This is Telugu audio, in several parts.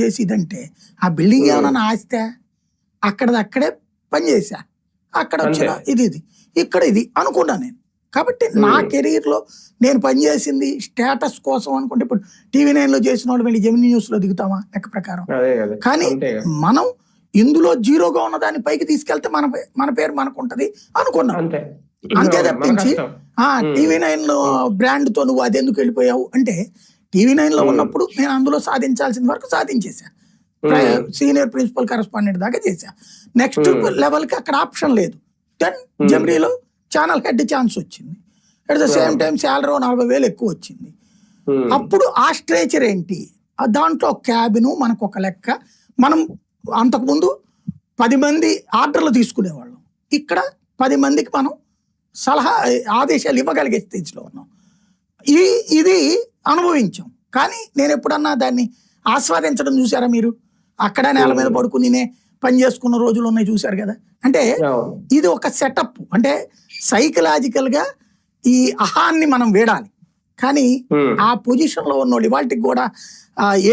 చేసేదంటే ఆ బిల్డింగ్ ఏమన్నా ఆస్తే అక్కడే పని చేశా, అక్కడ వచ్చిన ఇది ఇక్కడ ఇది అనుకున్నా నేను. కాబట్టి నా కెరీర్లో నేను పనిచేసింది స్టేటస్ కోసం అనుకుంటే, ఇప్పుడు TV9లో చేసిన వాళ్ళు వెళ్ళి జెమినీ న్యూస్లో దిగుతామా లెక్క ప్రకారం? కానీ మనం ఇందులో జీరోగా ఉన్న దాన్ని పైకి తీసుకెళ్తే మన పేరు మనకు ఉంటది అనుకున్నాం. అంతే తప్పించి TV9 బ్రాండ్తో నువ్వు అది ఎందుకు వెళ్ళిపోయావు అంటే, TV9లో ఉన్నప్పుడు నేను అందులో సాధించాల్సిన వరకు సాధించేసా, సీనియర్ ప్రిన్సిపల్ కరెస్పాండెంట్ దాకా చేశా. నెక్స్ట్ లెవెల్కి అక్కడ ఆప్షన్ లేదు. దెన్ జెమినీలో ఛానల్ హెడ్ ఛాన్స్ వచ్చింది. At the same time salary 40,000 ఎక్కువ వచ్చింది. అప్పుడు ఆ స్ట్రేచర్ ఏంటి, దాంట్లో క్యాబిన్ మనకు ఒక లెక్క. మనం అంతకుముందు 10 మంది ఆర్డర్లు తీసుకునేవాళ్ళం, ఇక్కడ 10 మందికి మనం సలహా ఆదేశాలు ఇవ్వగలిగే స్థితిలో ఉన్నాం. ఇది అనుభవించాం. కానీ నేను ఎప్పుడన్నా దాన్ని ఆస్వాదించడం చూసారా మీరు? అక్కడ నేల మీద పడుకుని పని చేసుకున్న రోజులు ఉన్నాయి, చూశారు కదా. అంటే ఇది ఒక సెటప్. అంటే సైకలాజికల్గా ఈ అహాన్ని మనం వేడాలి. కానీ ఆ పొజిషన్లో ఉన్నోళ్ళు ఇవాళకి కూడా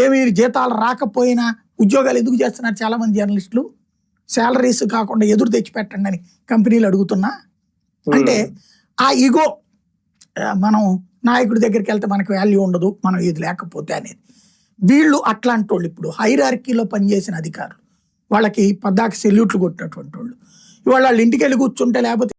ఏమి జీతాలు రాకపోయినా ఉద్యోగాలు ఎందుకు చేస్తున్నారు చాలా మంది జర్నలిస్టులు? శాలరీస్ కాకుండా ఎదురు తెచ్చిపెట్టండి అని కంపెనీలు అడుగుతున్నా. అంటే ఆ ఈగో, మనం నాయకుడి దగ్గరికి వెళ్తే మనకు వాల్యూ ఉండదు, మనం ఇది లేకపోతే అనేది. వీళ్ళు అట్లాంటి వాళ్ళు ఇప్పుడు హైరార్కీలో పనిచేసిన అధికారులు, వాళ్ళకి పద్దాకి సెల్యూట్లు కొట్టినటువంటి వాళ్ళు, ఇవాళ వాళ్ళ ఇంటికి వెళ్ళి కూర్చుంటే లేకపోతే